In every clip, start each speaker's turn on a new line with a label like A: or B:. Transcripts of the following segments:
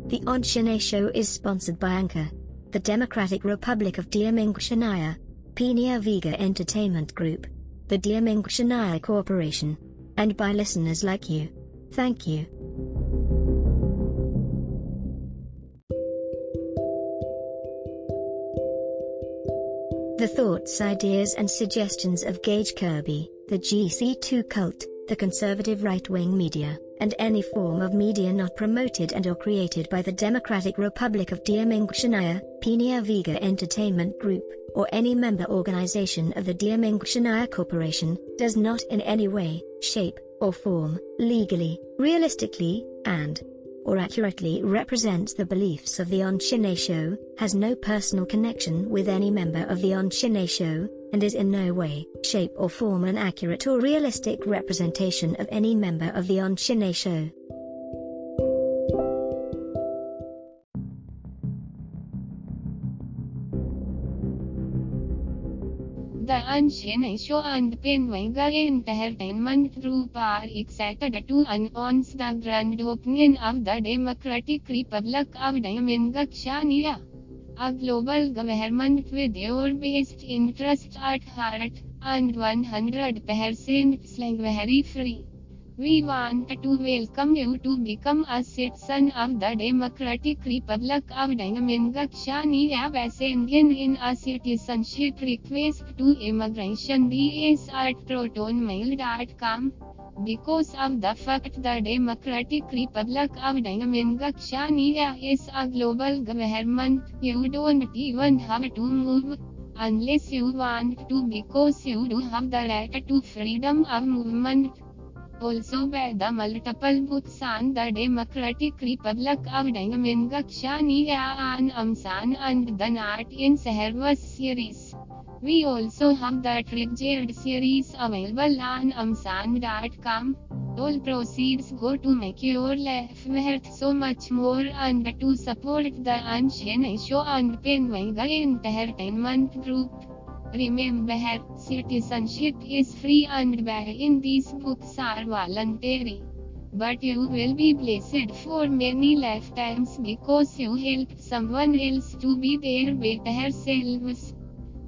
A: The Ahn Shin-Ae Show is sponsored by Anchor, the Democratic Republic of Daehaminguk Shaniya, PenaVega Entertainment Group, the Daehaminguk ShinAe Corporation, and by listeners like you. Thank you. The thoughts, ideas and suggestions of Gage Kirby, the GC2 cult, the conservative right-wing media, and any form of media not promoted and or created by the Democratic Republic of Daehaminguk Shaniya, PenaVega Entertainment Group, or any member organization of the Daehaminguk ShinAe Corporation, does not in any way, shape, or form, legally, realistically, or accurately represents the beliefs of the Ahn Shin-Ae Show, has no personal connection with any member of the Ahn Shin-Ae Show, and is in no way, shape or form an accurate or realistic representation of any member of the Ahn Shin-Ae Show.
B: The Ahn Shin-Ae Show and PenaVega Entertainment Group are excited to announce the grand opening of the Democratic Republic of Daehaminguk Shaniya, a global government with your best interests at heart, and 100% slavery-free. We want to welcome you to become a citizen of the Democratic Republic of Daehaminguk Shaniya by sending in a citizenship request to immigration@protonmail.com. Because of the fact the Democratic Republic of Daehaminguk Shaniya is a global government, you don't even have to move, unless you want to, because you do have the right to freedom of movement. Also by the multiple books on the Democratic Republic of Daehaminguk Shaniya on Amazon and the Not in Service series. We also have the Triggered series available on Amazon.com. All proceeds go to make your life worth so much more and to support the Ahn Shin-Ae Show and PenaVega Entertainment Group. Remember, citizenship is free and buying these books are voluntary. But you will be blessed for many lifetimes because you helped someone else to be their better selves.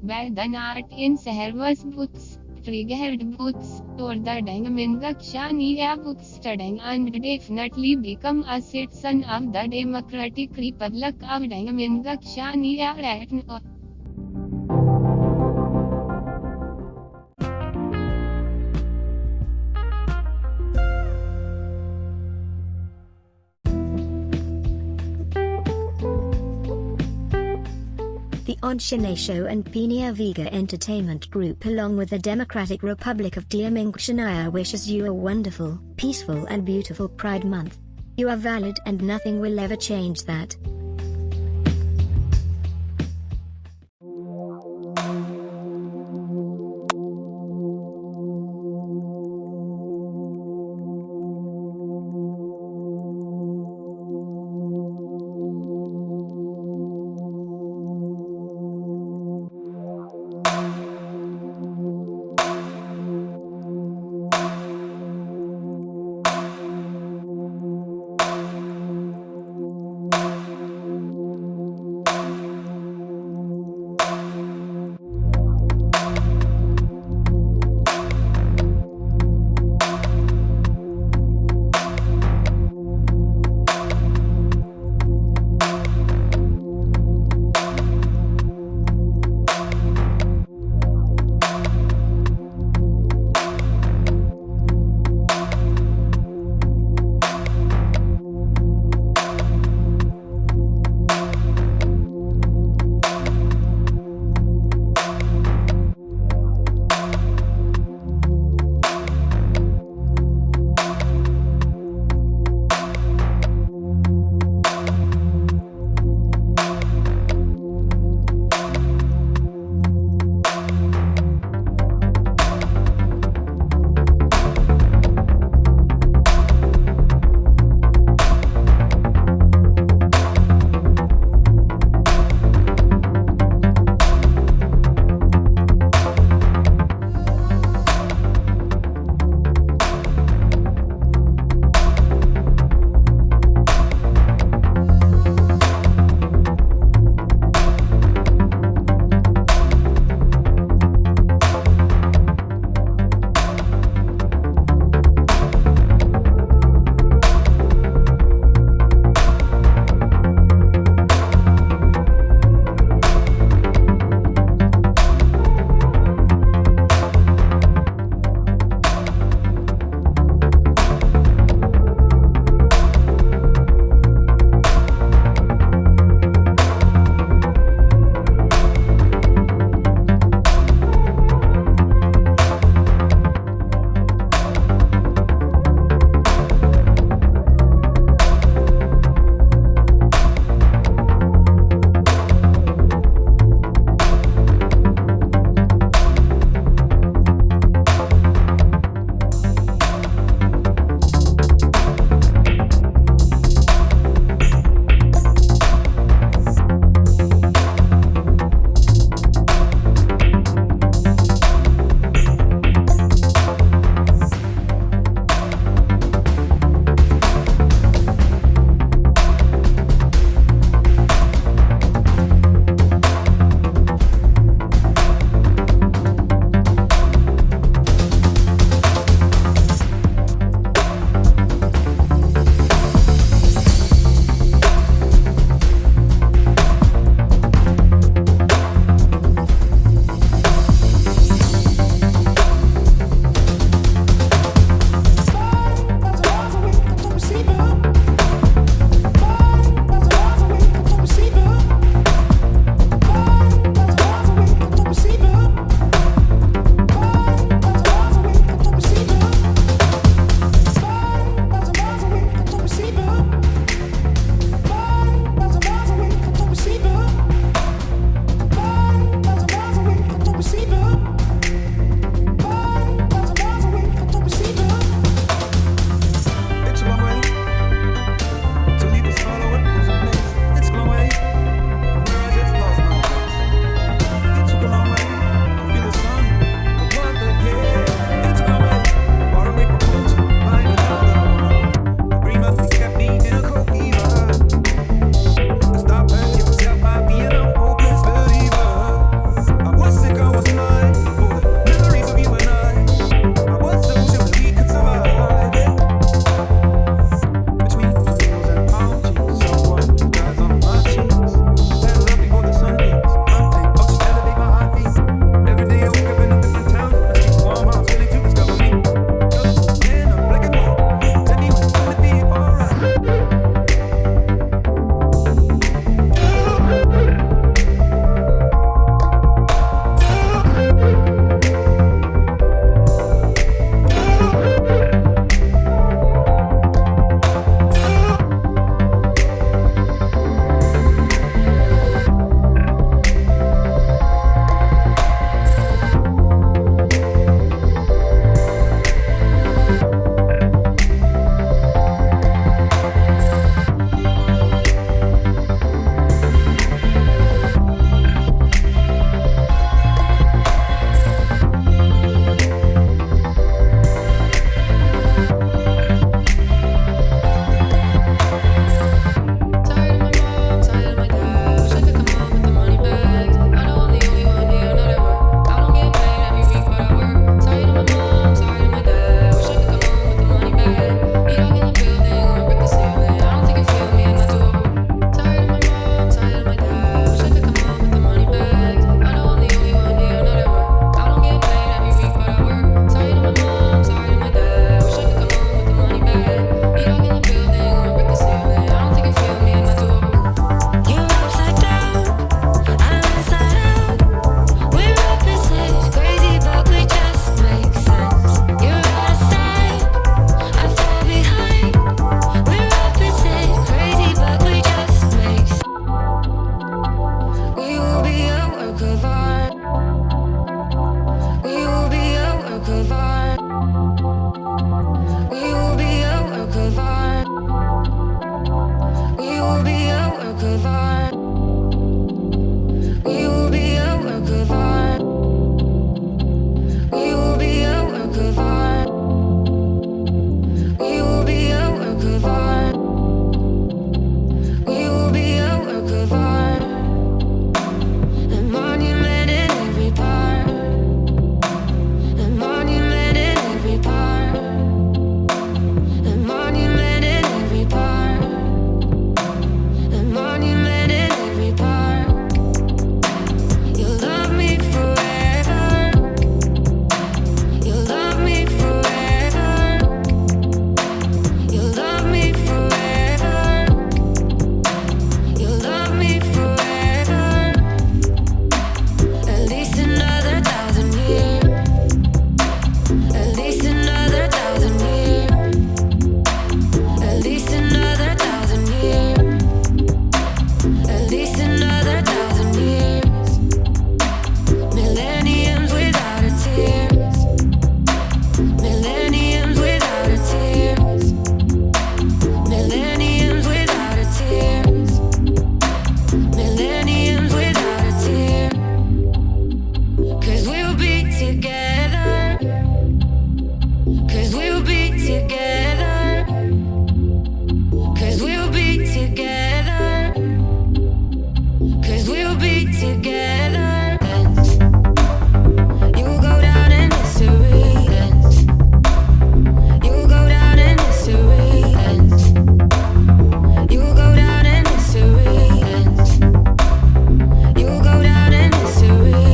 B: Buy the Not in Service books, Triggered books, or the Daehaminguk Shaniya books today and definitely become a citizen of the Democratic Republic of Daehaminguk Shaniya right now.
A: The Ahn Shin-Ae Show and PenaVega Entertainment Group along with the Democratic Republic of Daehaminguk Shaniya wishes you a wonderful, peaceful and beautiful Pride Month. You are valid and nothing will ever change that.
C: will be a work of art. We will be a work of art. We will be a work of art. We will be a work of art. We will be a work of art. A monument in every part. A monument in every part. A monument in every part. A monument in every part. You'll love me forever. You'll love me forever. You'll love me forever. You'll love me forever. At least another 1,000 years. At least another 1,000 years. At least another 1,000 years. At least another 1,000 years. Millenniums without a tears. Millenniums without a tears. Millenniums without a tears. Millenniums without a tear. 'Cause we'll be together. 'Cause we'll be together. 'Cause we'll be together. 'Cause we'll be together. You'll go down in history. You'll go down in history. You'll go down in history. You'll go down in history.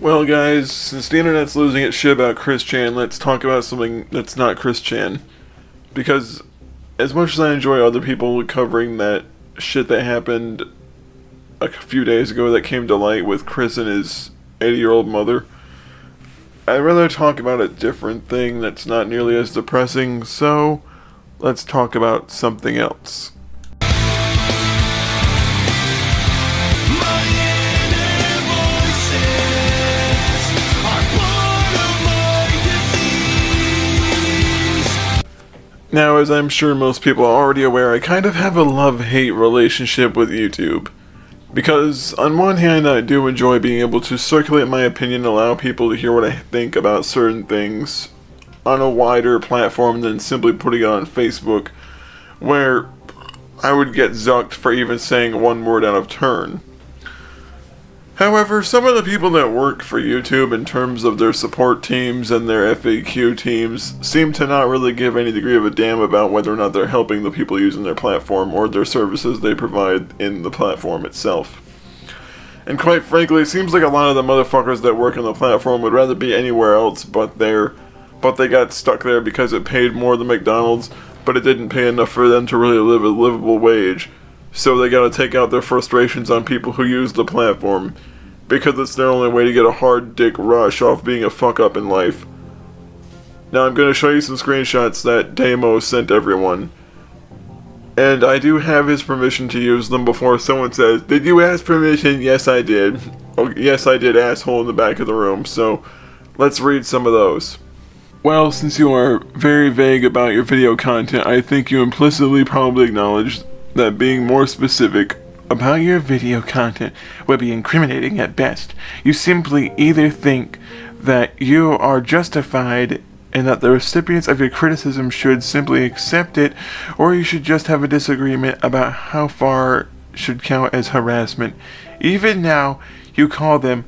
D: Well, guys, since the internet's losing its shit about Chris Chan, let's talk about something that's not Chris Chan. Because as much as I enjoy other people covering that shit that happened a few days ago that came to light with Chris and his 80-year-old mother, I'd rather talk about a different thing that's not nearly as depressing, so let's talk about something else. Now, as I'm sure most people are already aware, I kind of have a love-hate relationship with YouTube. Because, on one hand, I do enjoy being able to circulate my opinion and allow people to hear what I think about certain things on a wider platform than simply putting it on Facebook, where I would get zucked for even saying one word out of turn. However, some of the people that work for YouTube in terms of their support teams and their FAQ teams seem to not really give any degree of a damn about whether or not they're helping the people using their platform or their services they provide in the platform itself. And quite frankly, it seems like a lot of the motherfuckers that work on the platform would rather be anywhere else but there, but they got stuck there because it paid more than McDonald's, but it didn't pay enough for them to really live a livable wage. So they gotta take out their frustrations on people who use the platform, because it's their only way to get a hard dick rush off being a fuck up in life. Now I'm gonna show you some screenshots that Damo sent everyone. And I do have his permission to use them before someone says, "Did you ask permission?" Yes, I did. Oh, yes, I did, asshole in the back of the room. So, let's read some of those. Well, since you are very vague about your video content, I think you implicitly probably acknowledge that being more specific about your video content would be incriminating at best. You simply either think that you are justified and that the recipients of your criticism should simply accept it, or you should just have a disagreement about how far should count as harassment. Even now, you call them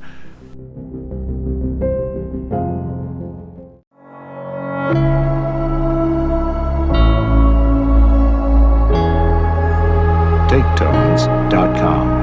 E: TakeTones.com.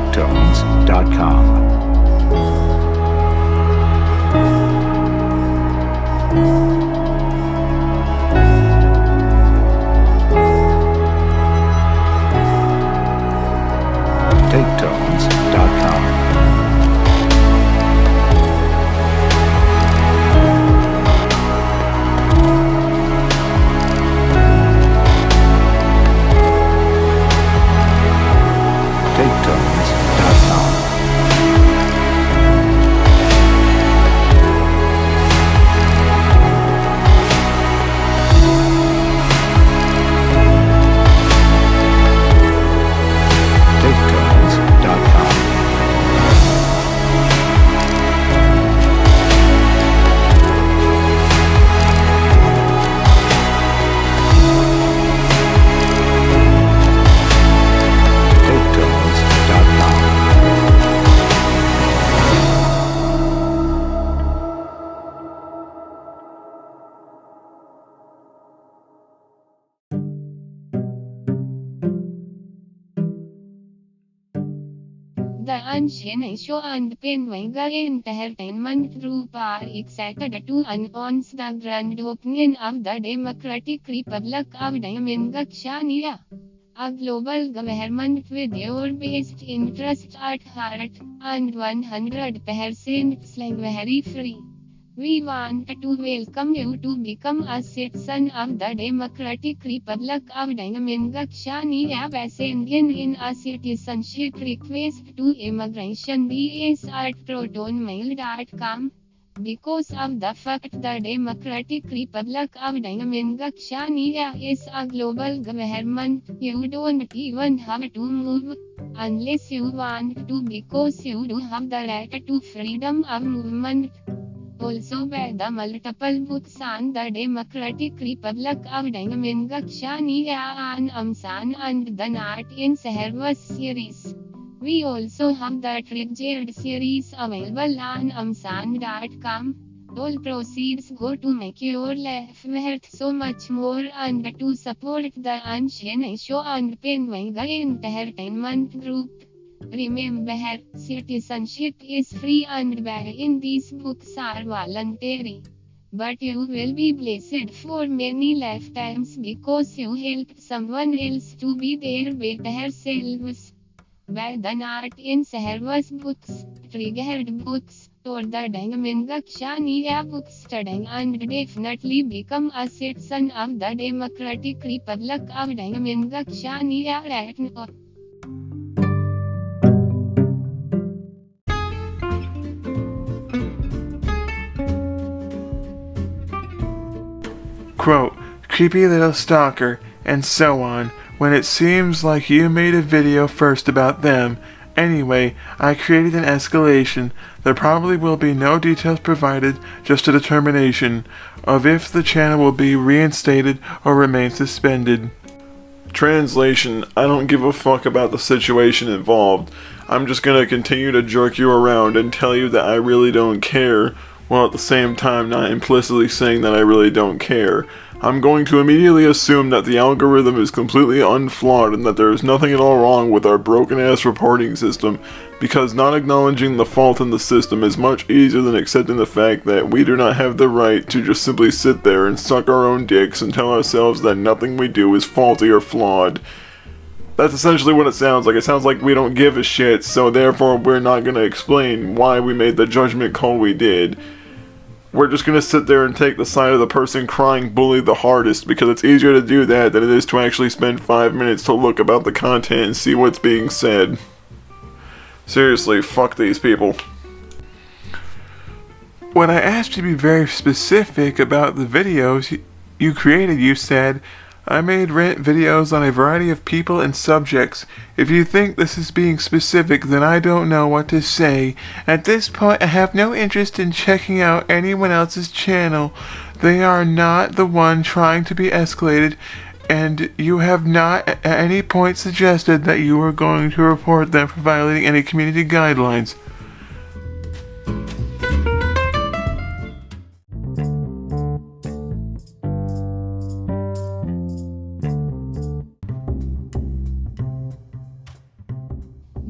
E: TakeTones.com. TakeTones.com.
B: The Ahn Shin-Ae Show and PenaVega Entertainment Group are excited to announce the grand opening of the Democratic Republic of Daehaminguk, Shaniya, a global government with your best interests at heart, and 100% slavery-free. We want to welcome you to become a citizen of the Democratic Republic of Daehaminguk, Shaniya by sending in a citizenship request to immigration BS at protonmail.com. because of the fact the Democratic Republic of Daehaminguk Shaniya is a global government. You don't even have to move unless you want to, because you do have the right to freedom of movement. Also by the multiple books on the Democratic Republic of Daehaminguk Shaniya on Shin-Ae and the Not in Service series. We also have the Triggered series available on Amazon.com. All proceeds go to make your life worth so much more and to support the Ahn Shin-Ae Show and PenaVega Entertainment Group. Remember, citizenship is free and buying these books are voluntary. But you will be blessed for many lifetimes because you helped someone else to be their better selves. By the Not in Service books, Triggered books, or the Daehaminguk Shaniya books, studying and definitely become a citizen of the Democratic Republic of Daehaminguk Shaniya right now.
D: Quote, creepy little stalker, and so on, when it seems like you made a video first about them. Anyway, I created an escalation. There probably will be no details provided, just a determination of if the channel will be reinstated or remain suspended. Translation, I don't give a fuck about the situation involved. I'm just gonna continue to jerk you around and tell you that I really don't care, while at the same time not implicitly saying that I really don't care. I'm going to immediately assume that the algorithm is completely unflawed and that there is nothing at all wrong with our broken-ass reporting system, because not acknowledging the fault in the system is much easier than accepting the fact that we do not have the right to just simply sit there and suck our own dicks and tell ourselves that nothing we do is faulty or flawed. That's essentially what it sounds like. It sounds like we don't give a shit, so therefore we're not going to explain why we made the judgment call we did. We're just going to sit there and take the side of the person crying bully the hardest, because it's easier to do that than it is to actually spend 5 minutes to look about the content and see what's being said. Seriously, fuck these people. When I asked you to be very specific about the videos you created, you said, I made videos on a variety of people and subjects. If you think this is being specific, then I don't know what to say. At this point, I have no interest in checking out anyone else's channel. They are not the one trying to be escalated, and you have not at any point suggested that you were going to report them for violating any community guidelines.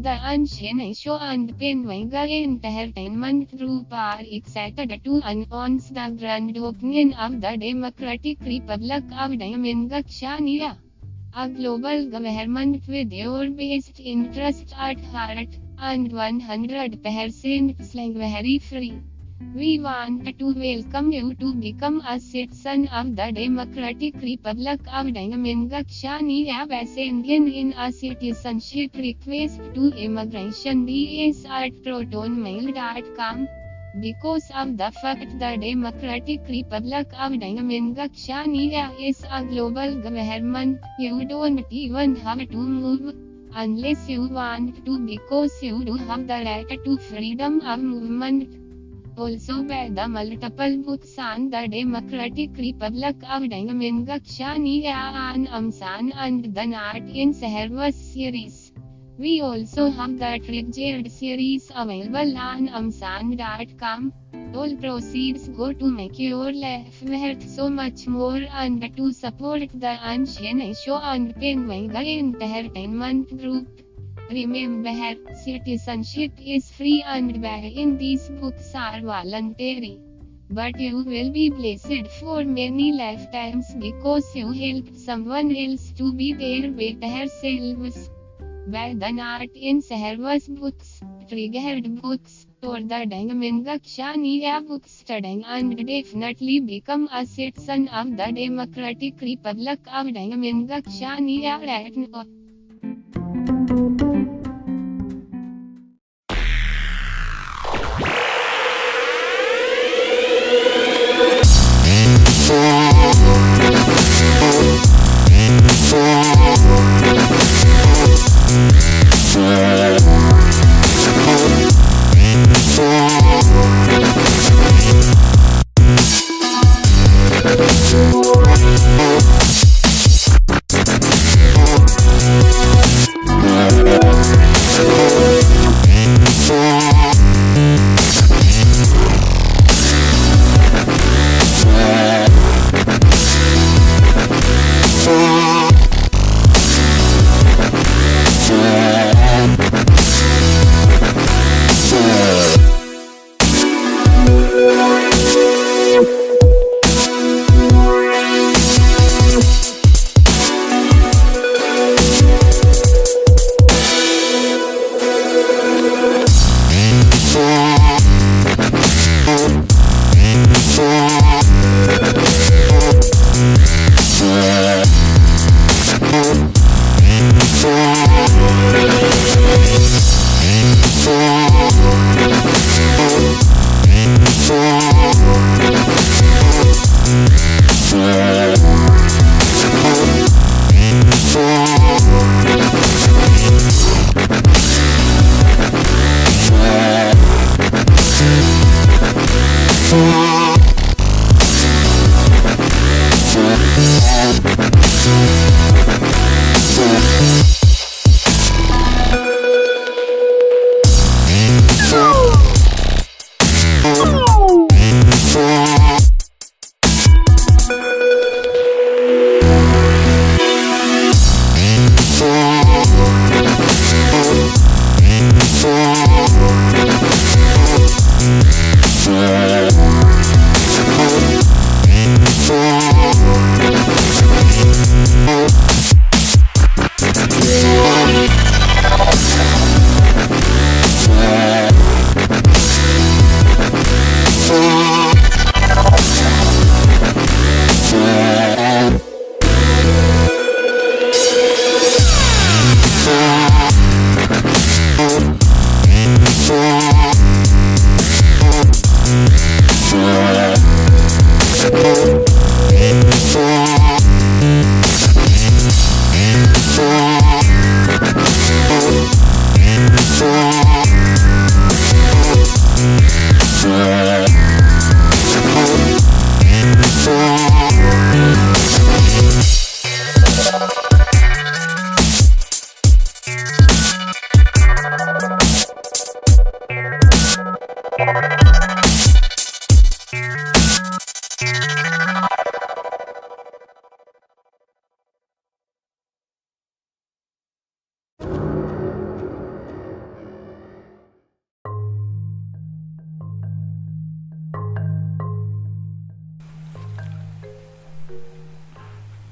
B: The Ahn Shin-Ae Show and PenaVega Entertainment Group are excited to announce the grand opening of the Democratic Republic of Daehaminguk Shaniya, a global government with your best interests at heart, and 100% slavery free. We want to welcome you to become a citizen of the Democratic Republic of Daehaminguk Shaniya by sending in a citizenship request to immigration@protonmail.com. Because of the fact the Democratic Republic of Daehaminguk Shaniya is a global government, you don't even have to move unless you want to, because you do have the right to freedom of movement. Also by the multiple books on the Democratic Republic of Daehaminguk Shaniya on Amazon and the Not in Service series. We also have the Triggered series available on Amazon.com. All proceeds go to make your life worth so much more and to support the Ahn Shin-Ae Show and PenaVega Entertainment Group. Remember, citizenship is free and buying these books are voluntary. But you will be blessed for many lifetimes because you helped someone else to be their better selves. By the Not in Service books, Triggered books, or the Daehaminguk Shaniya books, studying and definitely become a citizen of the Democratic Republic of Daehaminguk Shaniya right now.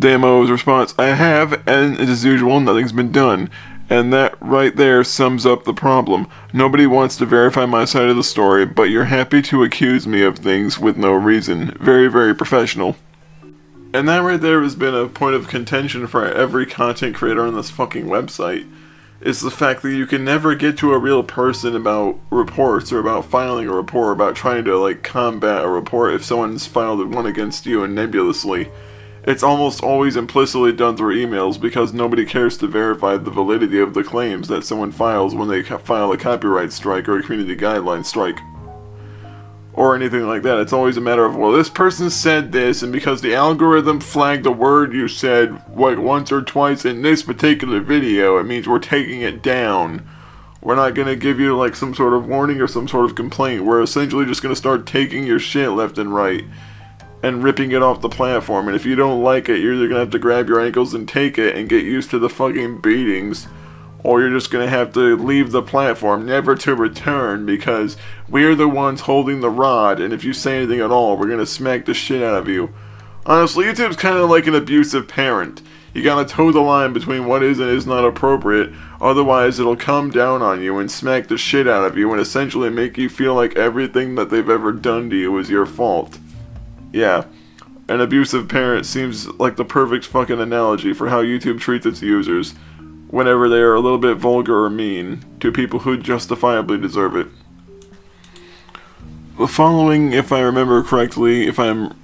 D: Daehaminguk's response, I have, and as usual, nothing's been done. And that right there sums up the problem. Nobody wants to verify my side of the story, but you're happy to accuse me of things with no reason. Very, very professional. And that right there has been a point of contention for every content creator on this fucking website. Is the fact that you can never get to a real person about reports or about filing a report or about trying to like combat a report if someone's filed one against you and nebulously. It's almost always implicitly done through emails because nobody cares to verify the validity of the claims that someone files when they file a copyright strike or a community guideline strike. Or anything like that. It's always a matter of, well, this person said this, and because the algorithm flagged a word you said like once or twice in this particular video, it means we're taking it down. We're not going to give you like some sort of warning or some sort of complaint. We're essentially just going to start taking your shit left and right and ripping it off the platform. And if you don't like it, you're either going to have to grab your ankles and take it and get used to the fucking beatings, or you're just going to have to leave the platform, never to return, because we're the ones holding the rod, and if you say anything at all, we're going to smack the shit out of you. Honestly, YouTube's kind of like an abusive parent. You gotta toe the line between what is and is not appropriate, otherwise it'll come down on you and smack the shit out of you and essentially make you feel like everything that they've ever done to you is your fault. Yeah, an abusive parent seems like the perfect fucking analogy for how YouTube treats its users whenever they are a little bit vulgar or mean to people who justifiably deserve it. The following, if I remember correctly, if I'm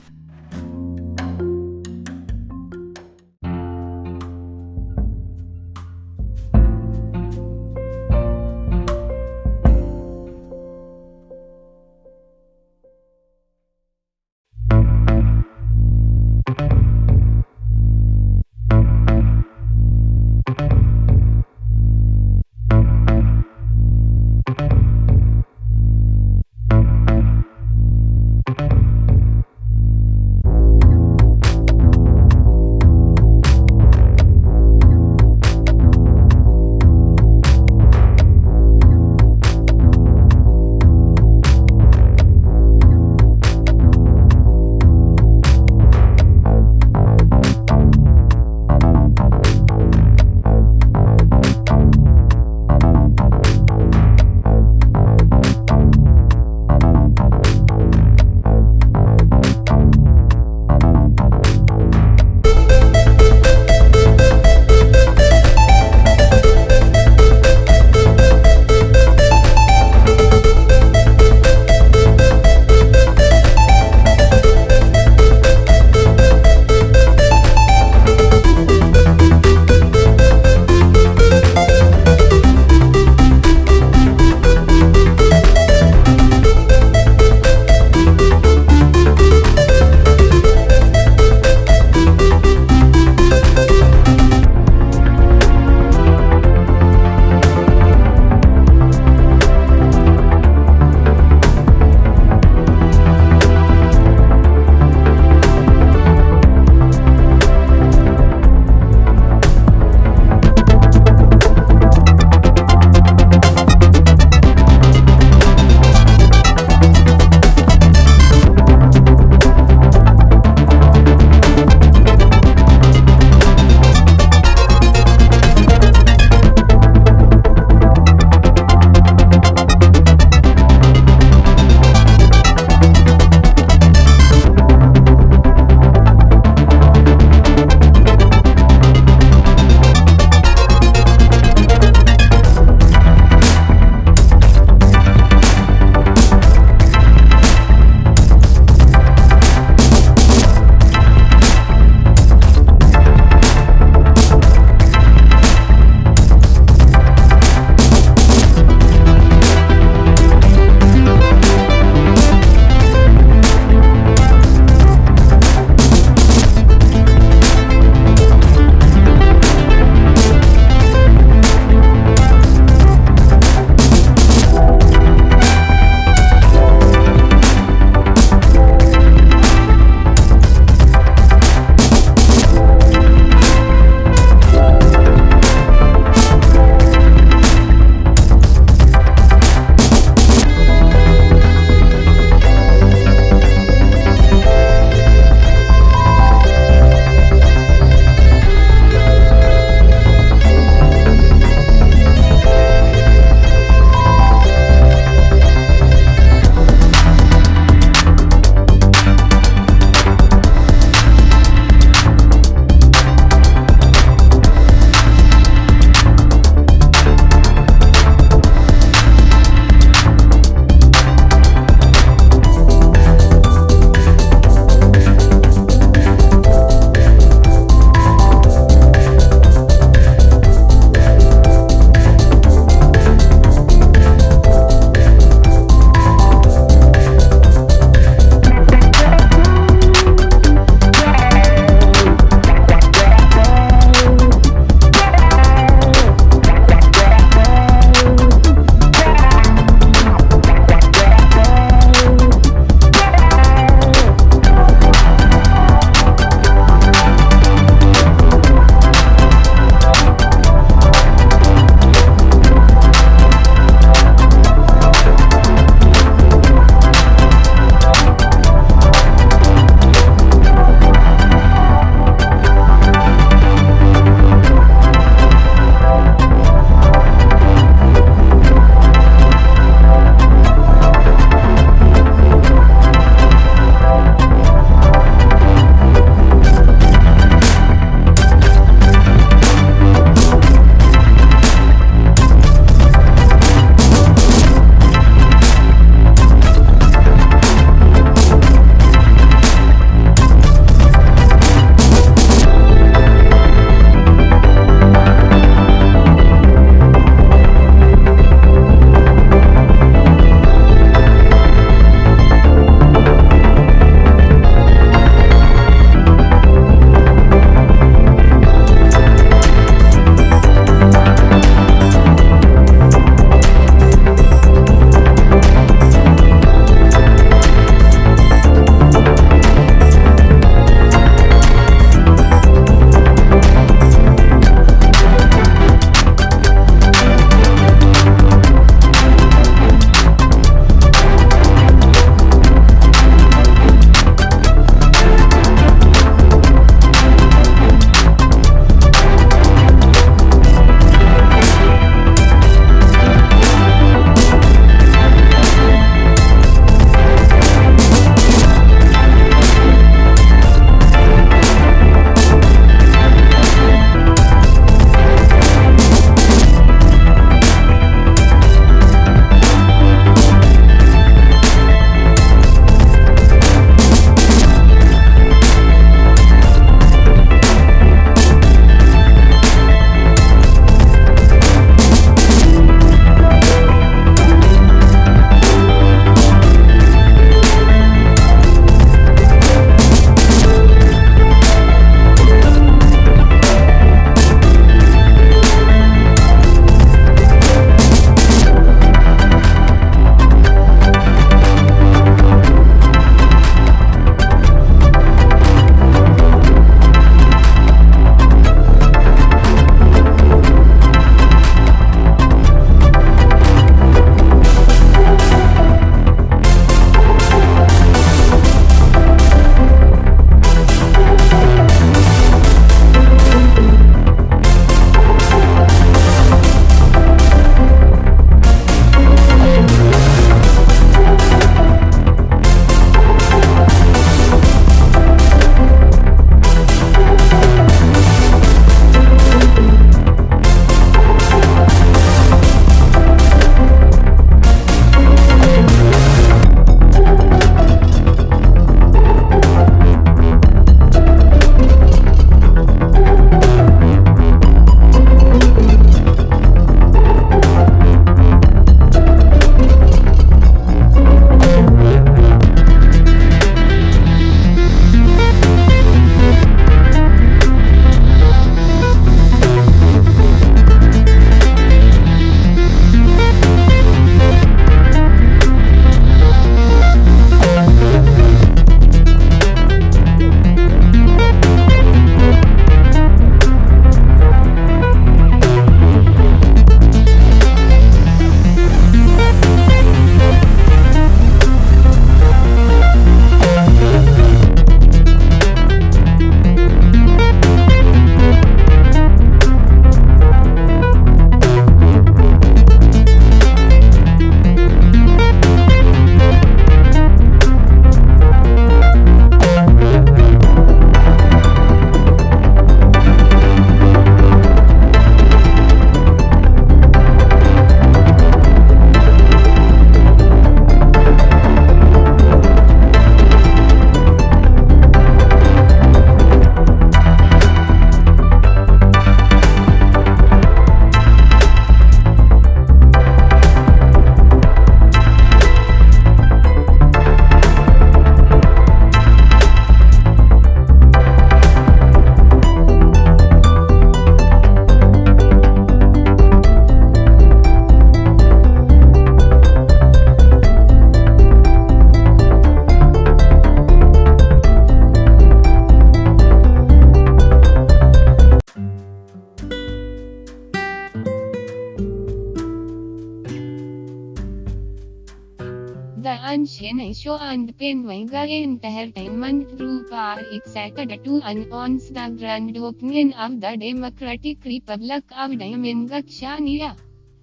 B: The Ahn Shin-Ae Show and PenaVega Entertainment Group are excited to announce the grand opening of the Democratic Republic of Daehaminguk, Shaniya,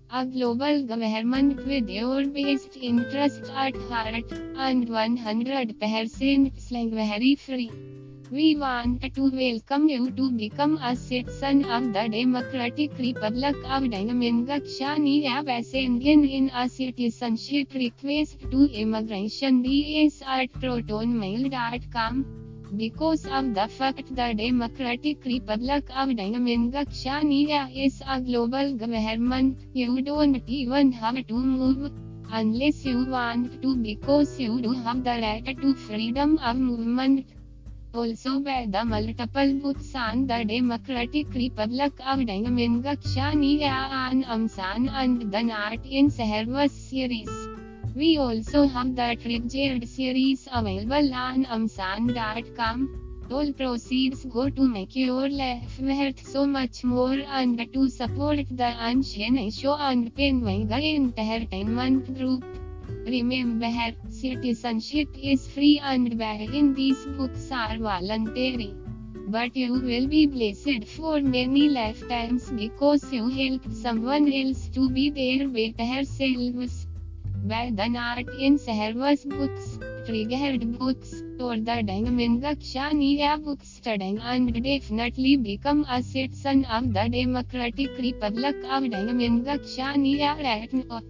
B: a global government with your best interest at heart, and 100% slavery-free. We want to welcome you to become a citizen of the Democratic Republic of Daehaminguk, Shaniya by sending in a citizenship request to immigration@protonmail.com. Because of the fact the Democratic Republic of Daehaminguk, Shaniya is a global government, you don't even have to move unless you want to, because you do have the right to freedom of movement. Also by the multiple books on the Democratic Republic of Daehaminguk, Shaniya and Shin and the Not in Service series. We also have the Triggered series available on Amazon.com. All proceeds go to make your life worth so much more and to support the Ahn Shin-Ae Show and PenaVega Entertainment Group. Remember, citizenship is free and buying these books are voluntary. But you will be blessed for many lifetimes because you helped someone else to be their better selves. By the Not in Service books, Triggered books, or the Daehaminguk, Shaniya books, studying and definitely become a citizen of the Democratic Republic of Daehaminguk, Shaniya right now.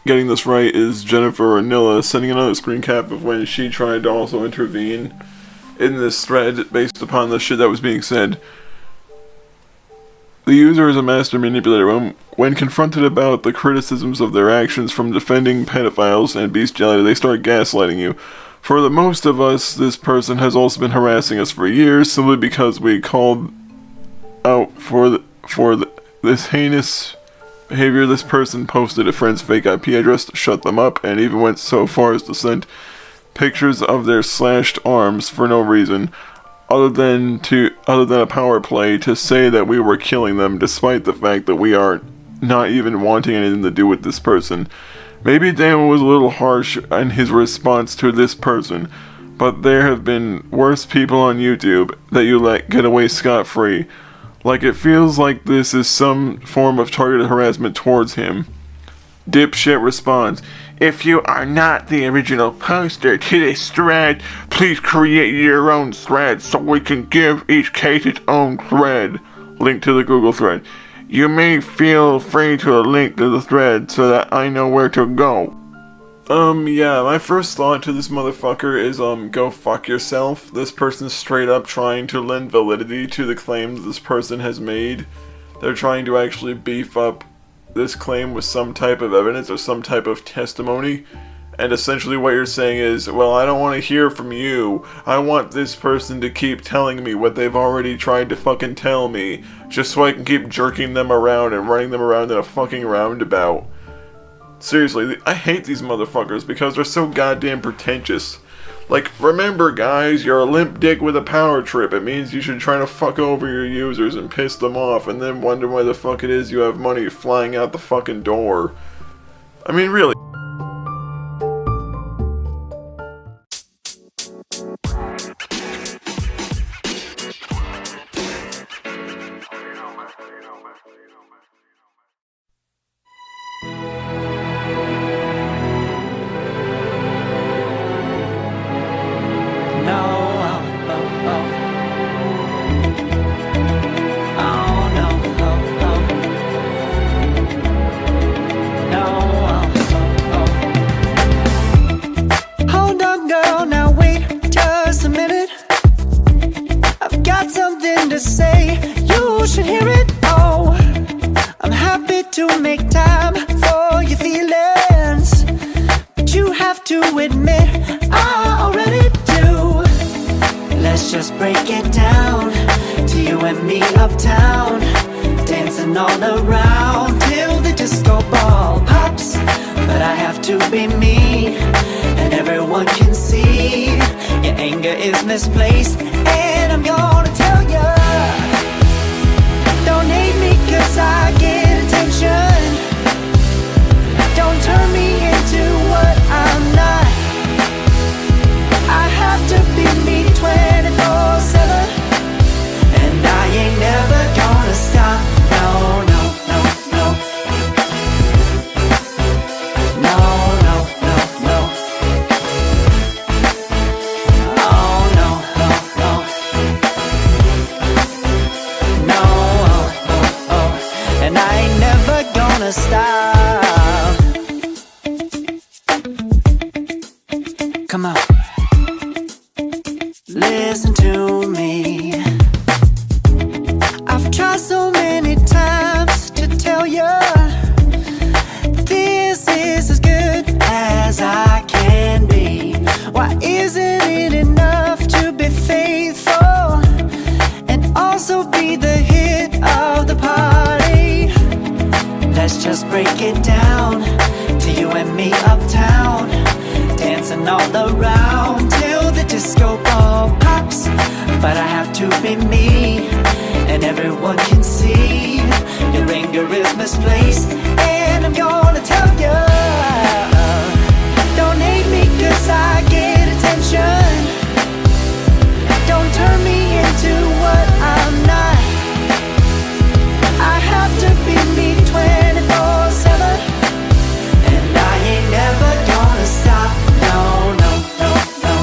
D: Getting this right is Jennifer Nilla sending another screen cap of when she tried to also intervene in this thread based upon the shit that was being said. The user is a master manipulator. When confronted about the criticisms of their actions from defending pedophiles and bestiality, they start gaslighting you. For the most of us, this person has also been harassing us for years simply because we called out for this heinous behavior. This person posted a friend's fake IP address to shut them up, and even went so far as to send pictures of their slashed arms for no reason other than a power play to say that we were killing them, despite the fact that we are not even wanting anything to do with this person. Maybe Dan was a little harsh in his response to this person, but there have been worse people on YouTube that you let get away scot-free. Like, it feels like this is some form of targeted harassment towards him. Dipshit responds, "If you are not the original poster to this thread, please create your own thread so we can give each case its own thread." Link to the Google thread. You may feel free to link to the thread so that I know where to go. Yeah, my first thought to this motherfucker is, go fuck yourself. This person's straight up trying to lend validity to the claim that this person has made. They're trying to actually beef up this claim with some type of evidence or some type of testimony. And essentially what you're saying is, well, I don't want to hear from you. I want this person to keep telling me what they've already tried to fucking tell me, just so I can keep jerking them around and running them around in a fucking roundabout. Seriously, I hate these motherfuckers because they're so goddamn pretentious. Like, remember guys, you're a limp dick with a power trip. It means you should try to fuck over your users and piss them off and then wonder why the fuck it is you have money flying out the fucking door. I mean, really.
E: To say, you should hear it. Oh, I'm happy to make time for your feelings, but you have to admit I already do. Let's just break it down to you and me uptown, dancing all around till the disco ball pops. But I have to be me, and everyone can see your anger is misplaced, and I'm gonna tell ya gonna stop. Come on, listen to me. I've tried so many times to tell you this is as good as I can be. Why isn't it enough to be faithful and also be the hit of the party? Let's just break it down to you and me uptown, dancing all around till the disco ball pops. But I have to be me, and everyone can see your anger is misplaced. And I'm gonna tell you, don't hate me 'cause I get attention. Don't turn me into what I'm not. I have to be me 24/7, and I ain't never gonna stop. No, no, no, no.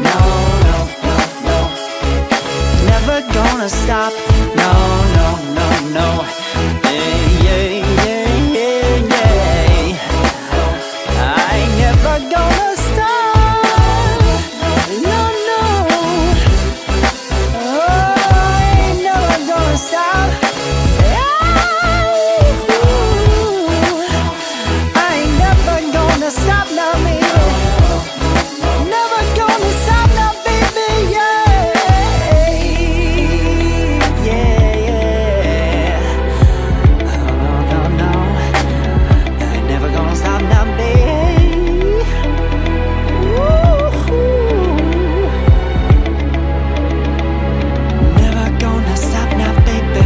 E: No, no, no, no. Never gonna stop. No, no, no, no. Yeah, yeah, yeah, yeah, yeah. I ain't never gonna stop. No, no. Oh, I ain't never gonna stop. I ain't never gonna stop now, baby. Never gonna stop now, baby. Yeah, yeah, yeah. No, no, no. I ain't never gonna stop now, baby. Woo-hoo. Never gonna stop now, baby.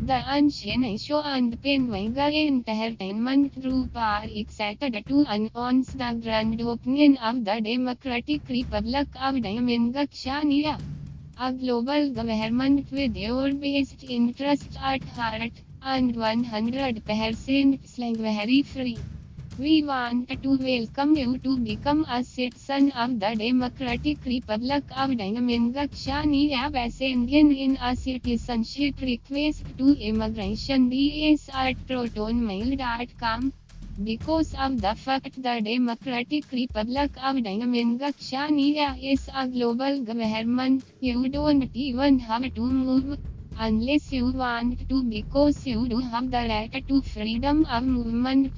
B: The Ahn Shin-Ae Show and PenaVega Entertainment Group are excited to announce the grand opening of the Democratic Republic of Daehaminguk, Shaniya, a global government with your best interests at heart, and 100% slavery free. We want to welcome you to become a citizen of the Democratic Republic of Daehaminguk, Shaniya, by sending in a citizenship request to immigration.ds at protonmail.com. Because of the fact the Democratic Republic of Daehaminguk, Shaniya is a global government, you don't even have to move unless you want to, because you do have the right to freedom of movement.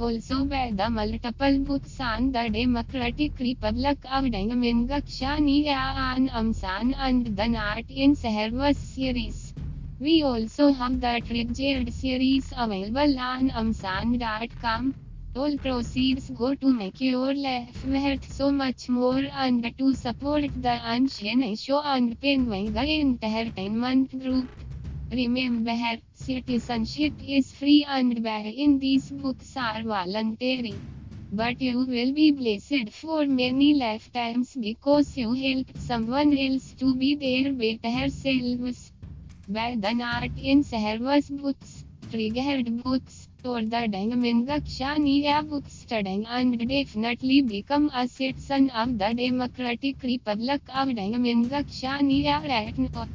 B: Also by the multiple books on the Democratic Republic of Daehaminguk, Shaniya, and Shin-Ae and the Not in Service series. We also have the Triggered series available on Amazon.com. All proceeds go to make your life worth so much more and to support the Ahn Shin-Ae Show and PenaVega Entertainment Group. Remember, citizenship is free and buying these books are voluntary. But you will be blessed for many lifetimes because you helped someone else to be their better selves. Buy the Not in Service books, Triggered books, or the Daehaminguk Shaniya books today and definitely become a citizen of the Democratic Republic of Daehaminguk, Shaniya right now.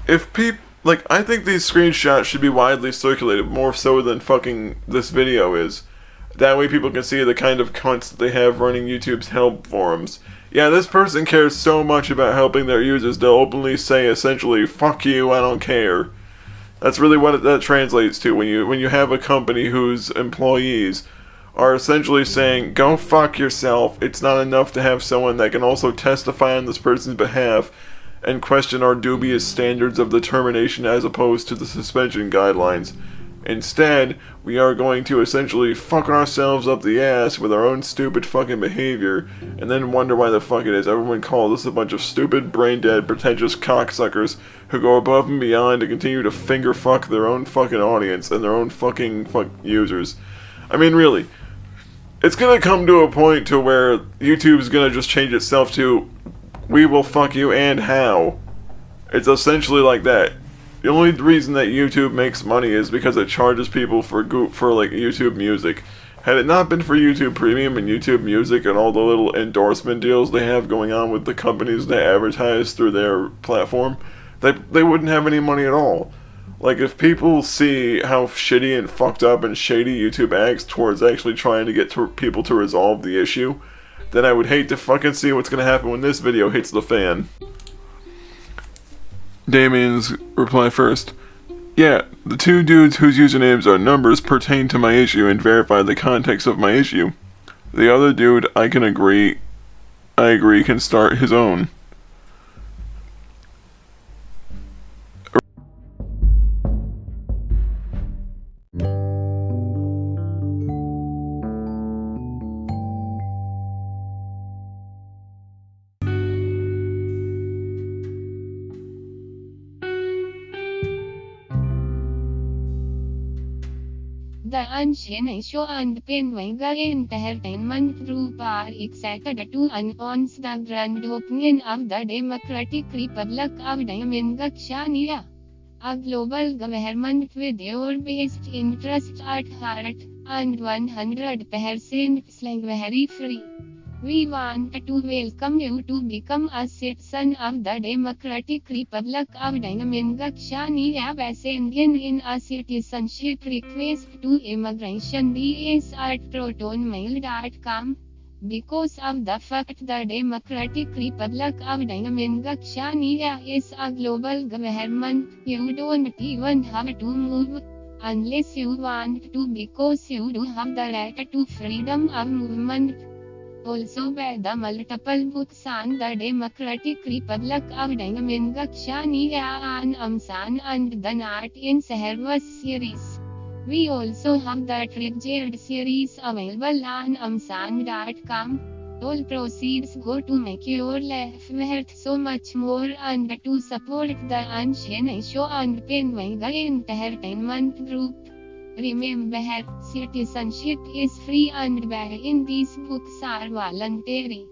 D: If I think these screenshots should be widely circulated, more so than fucking this video is. That way people can see the kind of cunts that they have running YouTube's help forums. Yeah, this person cares so much about helping their users, they'll openly say essentially, fuck you, I don't care. That's really what that translates to when you have a company whose employees are essentially saying, go fuck yourself, it's not enough to have someone that can also testify on this person's behalf and question our dubious standards of the termination as opposed to the suspension guidelines. Instead, we are going to essentially fuck ourselves up the ass with our own stupid fucking behavior, and then wonder why the fuck it is everyone calls us a bunch of stupid, brain-dead, pretentious cocksuckers who go above and beyond to continue to finger fuck their own fucking audience and their own fucking users. I mean, really, it's gonna come to a point to where YouTube's gonna just change itself to, we will fuck you and how. It's essentially like that. The only reason that YouTube makes money is because it charges people for like YouTube Music. Had it not been for YouTube Premium and YouTube Music and all the little endorsement deals they have going on with the companies that advertise through their platform, they wouldn't have any money at all. Like, if people see how shitty and fucked up and shady YouTube acts towards actually trying to get people to resolve the issue, then I would hate to fucking see what's gonna happen when this video hits the fan. Damien's reply first. Yeah, the two dudes whose usernames are numbers pertain to my issue and verify the context of my issue. The other dude, I agree can start his own.
B: The Ahn Shin-Ae Show and PenaVega Entertainment Group are excited to announce the grand opening of the Democratic Republic of Daehaminguk, Shaniya, a global government with your best interests at heart, and 100% slavery free. We want to welcome you to become a citizen of the Democratic Republic of Daehaminguk, Shaniya, by sending in a citizenship request to immigration.ds at protonmail.com. Because of the fact the Democratic Republic of Daehaminguk, Shaniya is a global government, you don't even have to move unless you want to, because you do have the right to freedom of movement. Also by the multiple books on the Democratic Republic of Daehaminguk, Shaniya, Ahn Shin-Ae and the Not in Service series. We also have the Triggered series available on Amazon.com. All proceeds go to make your life worth so much more and to support the Ahn Shin-Ae Show and PenaVega Entertainment Group. Remember, citizenship is free and buying these books are voluntary.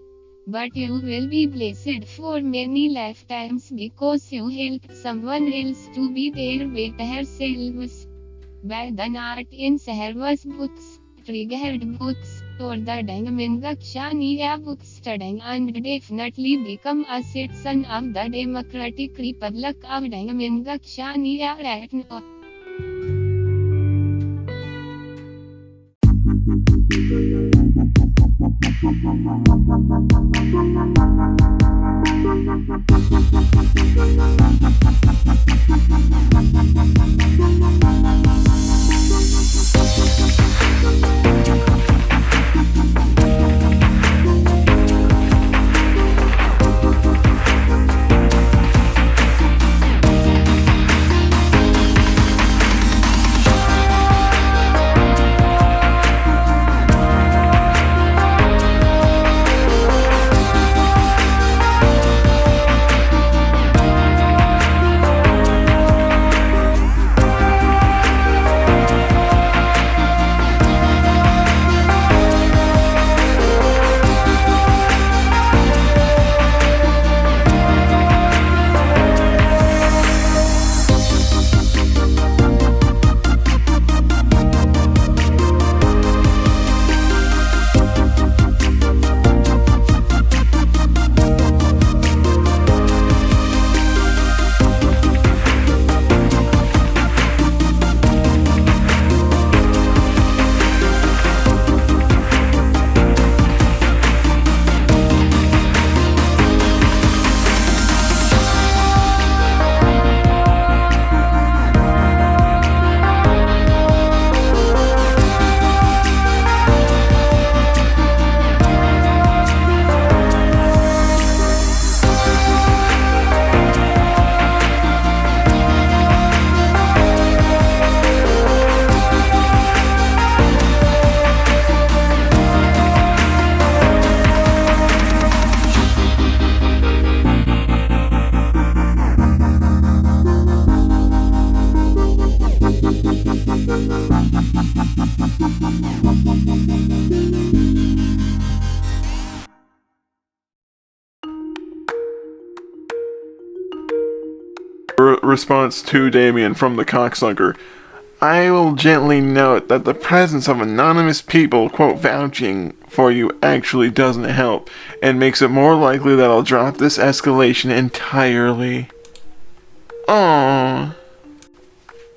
B: But you will be blessed for many lifetimes because you helped someone else to be their better selves. Buy the Not in Service books, Triggered books, or the Daehaminguk Shaniya books today and definitely become a citizen of the Democratic Republic of Daehaminguk, Shaniya right now.
D: response to Damien from the cocksucker. I will gently note that the presence of anonymous people, quote, vouching for you actually doesn't help, and makes it more likely that I'll drop this escalation entirely. Aww.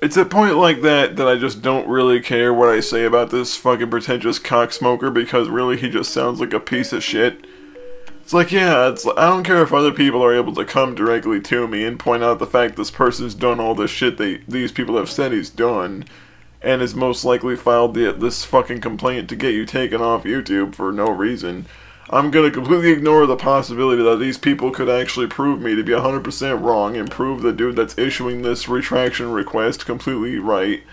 D: It's a point like that I just don't really care what I say about this fucking pretentious cocksmoker, because really he just sounds like a piece of shit. It's like, yeah, I don't care if other people are able to come directly to me and point out the fact this person's done all this shit these people have said he's done, and has most likely filed this fucking complaint to get you taken off YouTube for no reason. I'm gonna completely ignore the possibility that these people could actually prove me to be 100% wrong and prove the dude that's issuing this retraction request completely right.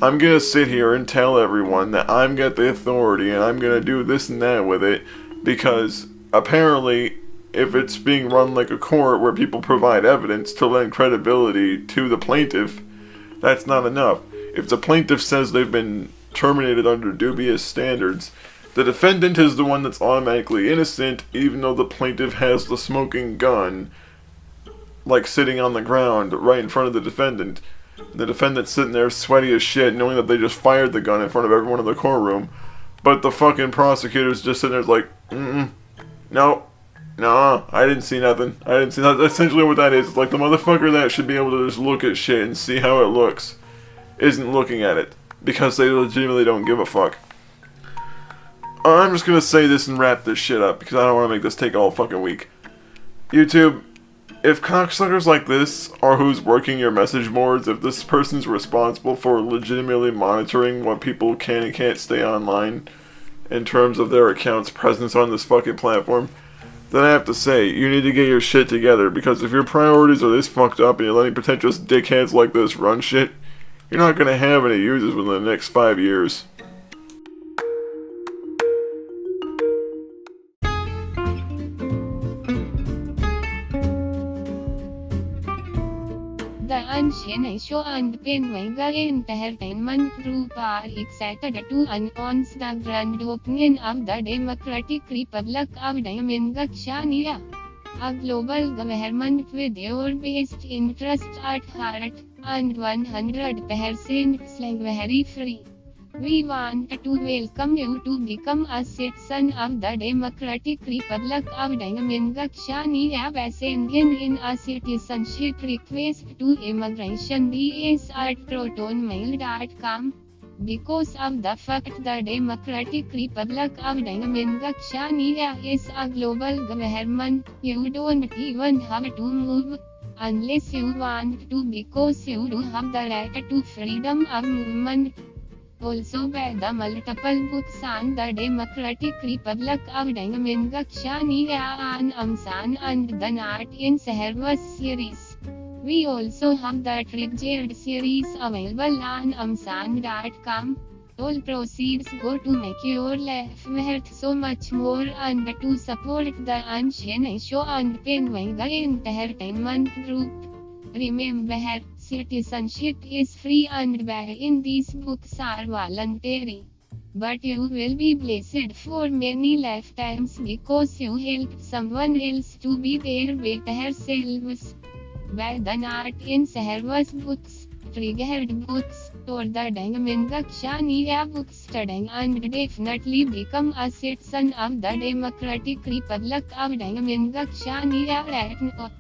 D: I'm gonna sit here and tell everyone that I've got the authority and I'm gonna do this and that with it, because apparently, if it's being run like a court where people provide evidence to lend credibility to the plaintiff, that's not enough. If the plaintiff says they've been terminated under dubious standards, the defendant is the one that's automatically innocent, even though the plaintiff has the smoking gun, like sitting on the ground right in front of the defendant. The defendant's sitting there sweaty as shit, knowing that they just fired the gun in front of everyone in the courtroom. But the fucking prosecutor's just sitting there like, no, I didn't see nothing. That's essentially what that is. It's like the motherfucker that should be able to just look at shit and see how it looks isn't looking at it, because they legitimately don't give a fuck. I'm just gonna say this and wrap this shit up, because I don't want to make this take all fucking week. YouTube, if cocksuckers like this are who's working your message boards, if this person's responsible for legitimately monitoring what people can and can't stay online in terms of their account's presence on this fucking platform, then I have to say, you need to get your shit together, because if your priorities are this fucked up and you're letting pretentious dickheads like this run shit, you're not gonna have any users within the next 5 years.
B: The Ahn Shin-Ae Show and PenaVega Entertainment Group are excited to announce the grand opening of the Democratic Republic of Daehaminguk, Shaniya, a global government with your best interests at heart, and 100% slavery free. We want to welcome you to become a citizen of the Democratic Republic of Daehaminguk, Shaniya, by sending in a citizenship request to immigration@protonmail.com. Because of the fact the Democratic Republic of Daehaminguk, Shaniya is a global government, you don't even have to move unless you want to, because you do have the right to freedom of movement. Also, by the multiple books on the Democratic Republic of Daehaminguk, Shaniya, Ahn Shin-Ae and the Not in Service series. We also have the Triggered series available on Amazon.com. All proceeds go to make your life worth so much more and to support the Ahn Shin-Ae Show and PenaVega Entertainment Group. Remember, citizenship is free and buying these books are voluntary. But you will be blessed for many lifetimes because you helped someone else to be their better selves. Buy the Not in Service books, Triggered books, or the Daehaminguk Shaniya books today and definitely become a citizen of the Democratic Republic of Daehaminguk, Shaniya right now.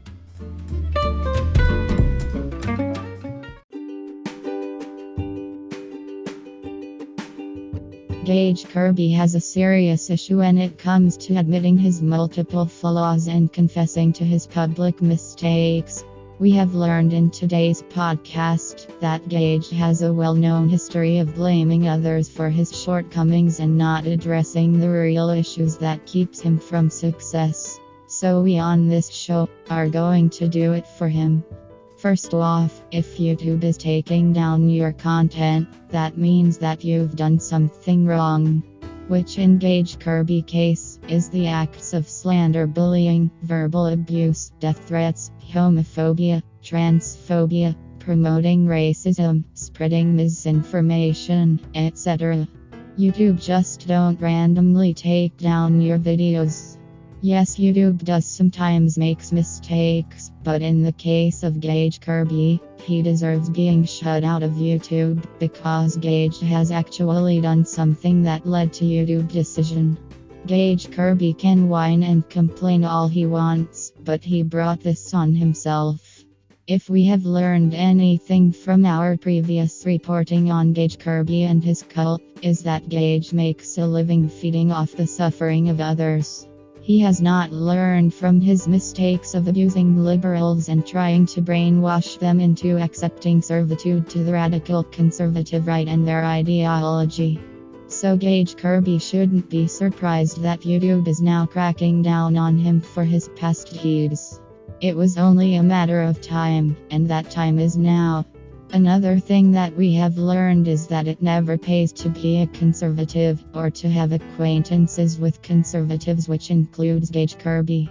F: Gage Kirby has a serious issue when it comes to admitting his multiple flaws and confessing to his public mistakes. We have learned in today's podcast that Gage has a well-known history of blaming others for his shortcomings and not addressing the real issues that keeps him from success. So we on this show are going to do it for him. First off, if YouTube is taking down your content, that means that you've done something wrong. Which in Gage Kirby case, is the acts of slander, bullying, verbal abuse, death threats, homophobia, transphobia, promoting racism, spreading misinformation, etc. YouTube just don't randomly take down your videos. Yes, YouTube does sometimes makes mistakes, but in the case of Gage Kirby, he deserves being shut out of YouTube because Gage has actually done something that led to YouTube decision. Gage Kirby can whine and complain all he wants, but he brought this on himself. If we have learned anything from our previous reporting on Gage Kirby and his cult, is that Gage makes a living feeding off the suffering of others. He has not learned from his mistakes of abusing liberals and trying to brainwash them into accepting servitude to the radical conservative right and their ideology. So Gage Kirby shouldn't be surprised that YouTube is now cracking down on him for his past deeds. It was only a matter of time, and that time is now. Another thing that we have learned is that it never pays to be a conservative or to have acquaintances with conservatives, which includes Gage Kirby.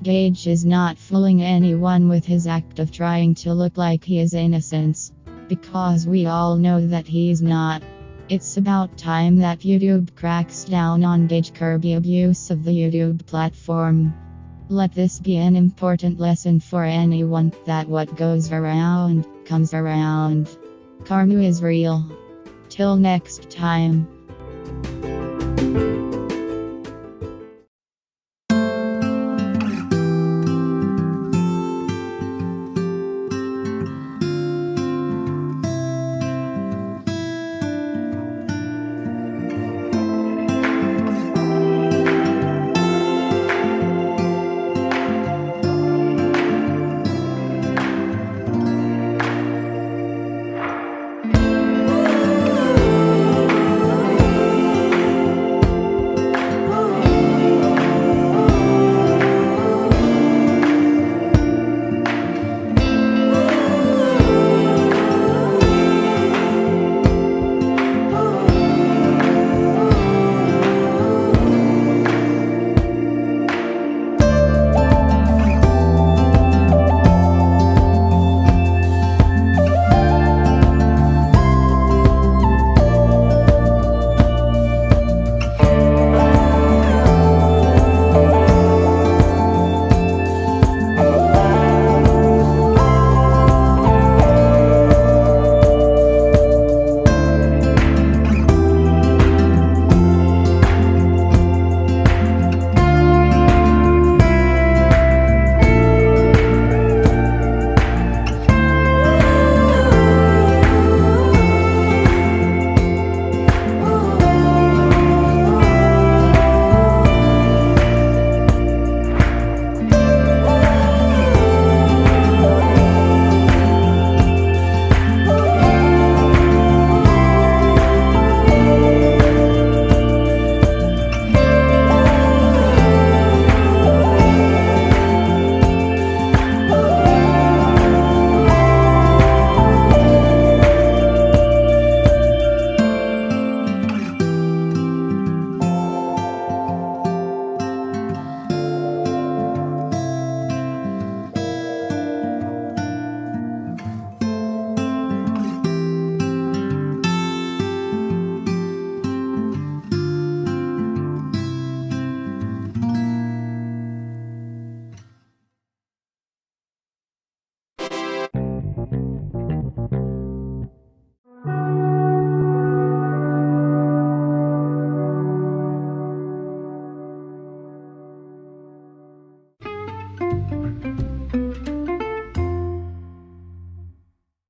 F: Gage is not fooling anyone with his act of trying to look like he is innocent, because we all know that he's not. It's about time that YouTube cracks down on Gage Kirby abuse of the YouTube platform. Let this be an important lesson for anyone, that what goes around comes around. Karma is real. Till next time.